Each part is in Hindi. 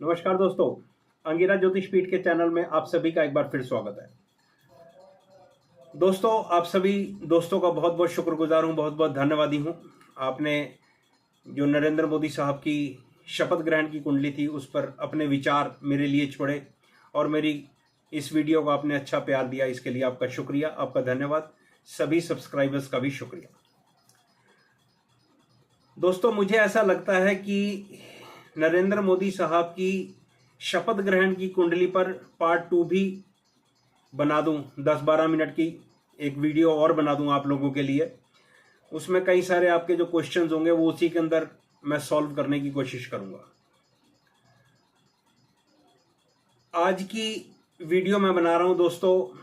नमस्कार दोस्तों, अंगिरा ज्योतिष पीठ के चैनल में आप सभी का एक बार फिर स्वागत है। दोस्तों, आप सभी दोस्तों का बहुत बहुत शुक्रगुजार हूं, बहुत बहुत धन्यवादी हूं। आपने जो नरेंद्र मोदी साहब की शपथ ग्रहण की कुंडली थी उस पर अपने विचार मेरे लिए छोड़े और मेरी इस वीडियो को आपने अच्छा प्यार दिया, इसके लिए आपका शुक्रिया, आपका धन्यवाद। सभी सब्सक्राइबर्स का भी शुक्रिया। दोस्तों, मुझे ऐसा लगता है कि नरेंद्र मोदी साहब की शपथ ग्रहण की कुंडली पर पार्ट 2 भी बना दूं, 10-12 मिनट की एक वीडियो और बना दूं आप लोगों के लिए। उसमें कई सारे आपके जो क्वेश्चंस होंगे वो उसी के अंदर मैं सॉल्व करने की कोशिश करूंगा। आज की वीडियो मैं बना रहा हूं दोस्तों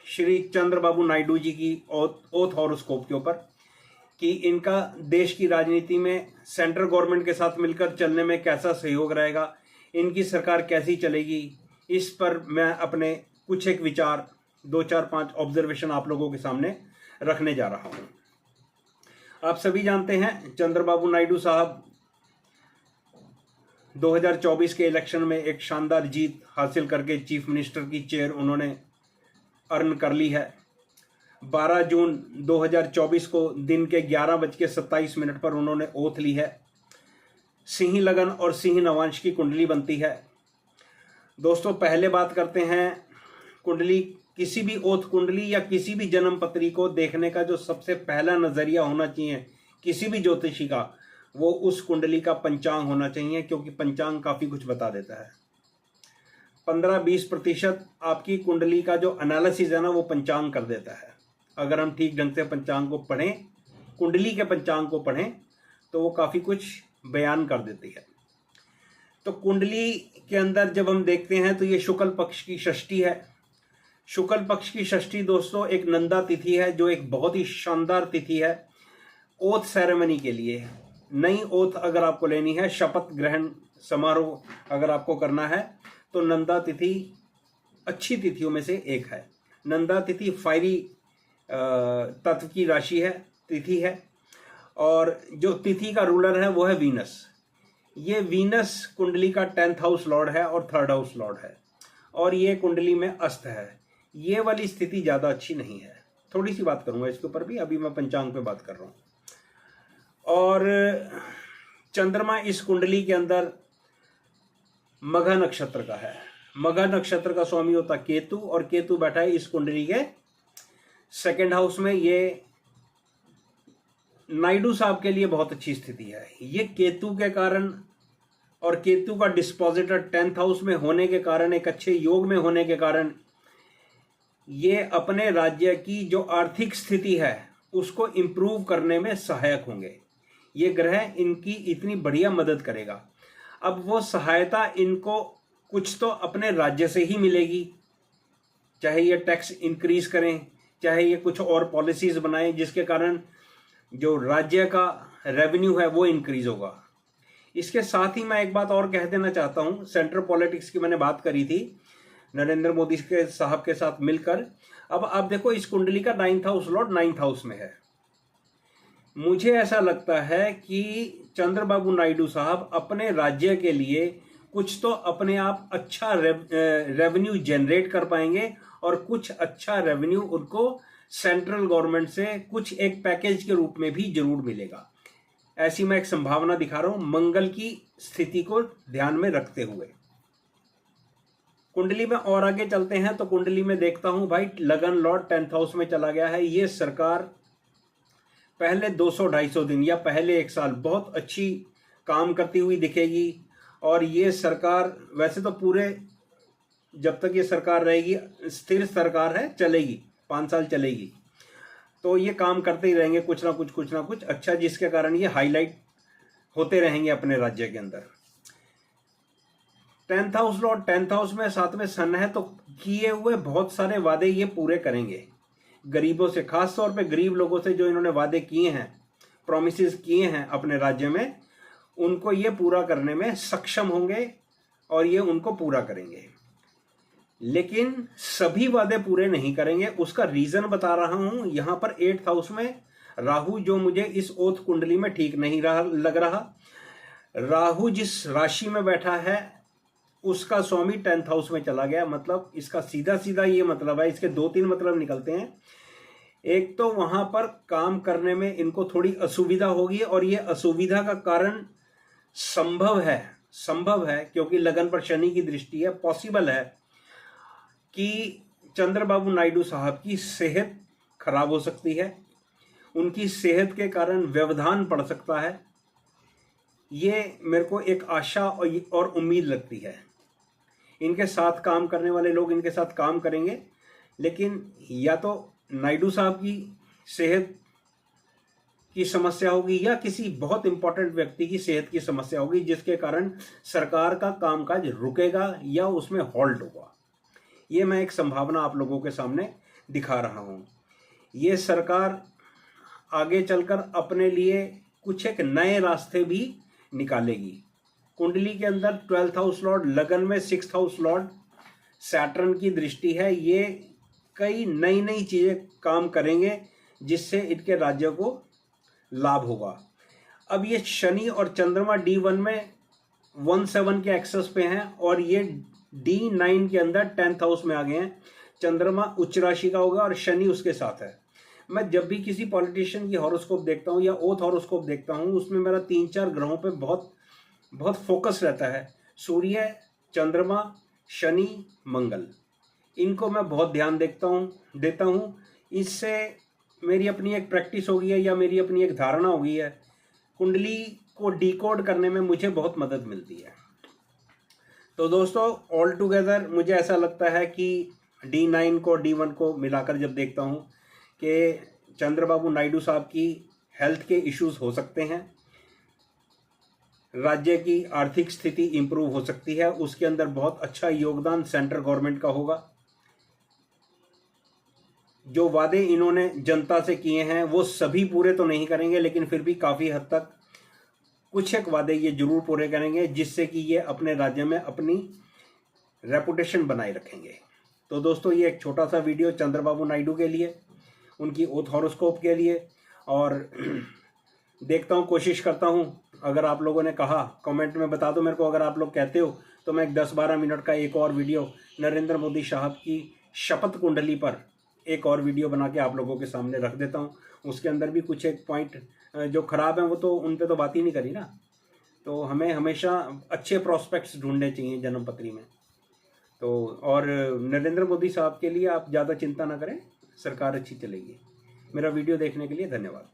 श्री चंद्रबाबू नायडू जी की ओथ हॉरोस्कोप के ऊपर कि इनका देश की राजनीति में सेंट्रल गवर्नमेंट के साथ मिलकर चलने में कैसा सहयोग रहेगा, इनकी सरकार कैसी चलेगी, इस पर मैं अपने कुछ एक विचार 2-4-5 ऑब्जर्वेशन आप लोगों के सामने रखने जा रहा हूं। आप सभी जानते हैं चंद्रबाबू नायडू साहब 2024 के इलेक्शन में एक शानदार जीत हासिल करके चीफ मिनिस्टर की चेयर उन्होंने अर्न कर ली है। 12 जून 2024 को दिन के 11:27 पर उन्होंने ओथ ली है। सिंह लगन और सिंह नवांश की कुंडली बनती है। दोस्तों, पहले बात करते हैं कुंडली, किसी भी ओथ कुंडली या किसी भी जन्म पत्री को देखने का जो सबसे पहला नजरिया होना चाहिए किसी भी ज्योतिषी का, वो उस कुंडली का पंचांग होना चाहिए, क्योंकि पंचांग काफी कुछ बता देता है। 15-20% आपकी कुंडली का जो एनालिसिस है ना, वो पंचांग कर देता है। अगर हम ठीक ढंग से पंचांग को पढ़ें, कुंडली के पंचांग को पढ़ें, तो वो काफी कुछ बयान कर देती है। तो कुंडली के अंदर जब हम देखते हैं तो ये शुक्ल पक्ष की षष्ठी है। शुक्ल पक्ष की षष्ठी दोस्तों एक नंदा तिथि है, जो एक बहुत ही शानदार तिथि है ओथ सेरेमनी के लिए। नई ओथ अगर आपको लेनी है, शपथ ग्रहण समारोह अगर आपको करना है, तो नंदा तिथि अच्छी तिथियों में से एक है। नंदा तिथि फायरी तत्व की राशि है, तिथि है, और जो तिथि का रूलर है वो है वीनस। ये वीनस कुंडली का 10th हाउस लॉर्ड है और 3rd हाउस लॉर्ड है, और ये कुंडली में अस्त है। ये वाली स्थिति ज्यादा अच्छी नहीं है। थोड़ी सी बात करूंगा इसके ऊपर भी, अभी मैं पंचांग पे बात कर रहा हूं। और चंद्रमा इस कुंडली के अंदर मघा नक्षत्र का है। मघा नक्षत्र का स्वामी होता केतु, और केतु बैठा है इस कुंडली के 2nd हाउस में। ये नायडू साहब के लिए बहुत अच्छी स्थिति है। ये केतु के कारण और केतु का डिस्पोजिटर 10th हाउस में होने के कारण, एक अच्छे योग में होने के कारण, ये अपने राज्य की जो आर्थिक स्थिति है उसको इंप्रूव करने में सहायक होंगे। ये ग्रह इनकी इतनी बढ़िया मदद करेगा। अब वो सहायता इनको कुछ तो अपने राज्य से ही मिलेगी, चाहे ये टैक्स इंक्रीज करें, चाहे ये कुछ और पॉलिसीज बनाएं, जिसके कारण जो राज्य का रेवेन्यू है वो इंक्रीज होगा। इसके साथ ही मैं एक बात और कह देना चाहता हूं। सेंट्रल पॉलिटिक्स की मैंने बात करी थी नरेंद्र मोदी के साहब के साथ मिलकर। अब आप देखो, इस कुंडली का 9th house Lord 9th house में है। मुझे ऐसा लगता है कि चंद्रबाबू नायडू साहब अपने राज्य के लिए कुछ तो अपने आप अच्छा रेवेन्यू जनरेट कर पाएंगे, और कुछ अच्छा रेवेन्यू उनको सेंट्रल गवर्नमेंट से कुछ एक पैकेज के रूप में भी जरूर मिलेगा। ऐसी मैं एक संभावना दिखा रहा हूं, मंगल की स्थिति को ध्यान में रखते हुए। कुंडली में और आगे चलते हैं तो कुंडली में देखता हूं भाई, लगन लॉर्ड 10th हाउस में चला गया है। ये सरकार पहले 200-250 दिन या पहले 1 साल बहुत अच्छी काम करती हुई दिखेगी, और ये सरकार वैसे तो पूरे, जब तक ये सरकार रहेगी, स्थिर सरकार है, चलेगी, 5 साल चलेगी, तो ये काम करते ही रहेंगे कुछ ना कुछ अच्छा, जिसके कारण ये हाईलाइट होते रहेंगे अपने राज्य के अंदर। 10th house Lord 10th house में, साथ में सन है, तो किए हुए बहुत सारे वादे ये पूरे करेंगे। गरीबों से, खास तौर पे गरीब लोगों से जो इन्होंने वादे किए हैं, प्रोमिसेस किए हैं अपने राज्य में, उनको ये पूरा करने में सक्षम होंगे और ये उनको पूरा करेंगे। लेकिन सभी वादे पूरे नहीं करेंगे। उसका रीजन बता रहा हूं। यहां पर 8th हाउस में राहु, जो मुझे इस ओथ कुंडली में ठीक नहीं लग रहा। राहु जिस राशि में बैठा है उसका स्वामी 10th हाउस में चला गया। मतलब इसका सीधा सीधा ये मतलब है, इसके 2-3 मतलब निकलते हैं। एक तो वहां पर काम करने में इनको थोड़ी असुविधा होगी, और ये असुविधा का कारण संभव है क्योंकि लगन पर शनि की दृष्टि है, पॉसिबल है कि चंद्रबाबू नायडू साहब की सेहत खराब हो सकती है, उनकी सेहत के कारण व्यवधान पड़ सकता है। ये मेरे को एक आशा और उम्मीद लगती है। इनके साथ काम करने वाले लोग इनके साथ काम करेंगे, लेकिन या तो नायडू साहब की सेहत की समस्या होगी या किसी बहुत इंपॉर्टेंट व्यक्ति की सेहत की समस्या होगी, जिसके कारण सरकार का कामकाज रुकेगा या उसमें हॉल्ट होगा। ये मैं एक संभावना आप लोगों के सामने दिखा रहा हूं। ये सरकार आगे चलकर अपने लिए कुछ एक नए रास्ते भी निकालेगी। कुंडली के अंदर 12th हाउस लॉर्ड लगन में 6th हाउस लॉर्ड सैटर्न की दृष्टि है। ये कई नई नई चीजें काम करेंगे जिससे इनके राज्य को लाभ होगा। अब ये शनि और चंद्रमा D1 में 1-7 के एक्सेस पे हैं, और ये D9 के अंदर 10th हाउस में आ गए हैं। चंद्रमा उच्च राशि का होगा और शनि उसके साथ है। मैं जब भी किसी पॉलिटिशियन की हॉरोस्कोप देखता हूँ या ओथ हॉरोस्कोप देखता हूँ, उसमें मेरा 3-4 ग्रहों पे बहुत फोकस रहता है। सूर्य, चंद्रमा, शनि, मंगल, इनको मैं बहुत ध्यान देता हूँ। इससे मेरी अपनी एक प्रैक्टिस हो गई है या मेरी अपनी एक धारणा हो गई है। कुंडली को डिकोड करने में मुझे बहुत मदद मिलती है। तो दोस्तों, ऑल टुगेदर मुझे ऐसा लगता है कि D9 को D1 को मिलाकर जब देखता हूँ कि चंद्रबाबू नायडू साहब की हेल्थ के इश्यूज हो सकते हैं, राज्य की आर्थिक स्थिति इंप्रूव हो सकती है, उसके अंदर बहुत अच्छा योगदान सेंट्रल गवर्नमेंट का होगा। जो वादे इन्होंने जनता से किए हैं वो सभी पूरे तो नहीं करेंगे, लेकिन फिर भी काफ़ी हद तक कुछ एक वादे ये जरूर पूरे करेंगे, जिससे कि ये अपने राज्य में अपनी रेपुटेशन बनाए रखेंगे। तो दोस्तों, ये एक छोटा सा वीडियो चंद्रबाबू नायडू के लिए, उनकी ओथ हॉरोस्कोप के लिए, और देखता हूँ, कोशिश करता हूँ। अगर आप लोगों ने कहा कमेंट में बता दो मेरे को। अगर आप लोग कहते हो तो मैं एक 10-12 मिनट का एक और वीडियो नरेंद्र मोदी साहब की शपथ कुंडली पर एक और वीडियो बना के आप लोगों के सामने रख देता हूँ। उसके अंदर भी कुछ एक पॉइंट जो खराब हैं वो तो उन पे तो बात ही नहीं करी ना। तो हमें हमेशा अच्छे प्रॉस्पेक्ट्स ढूंढने चाहिए जन्मपत्री में। तो और नरेंद्र मोदी साहब के लिए आप ज़्यादा चिंता ना करें, सरकार अच्छी चलेगी। मेरा वीडियो देखने के लिए धन्यवाद।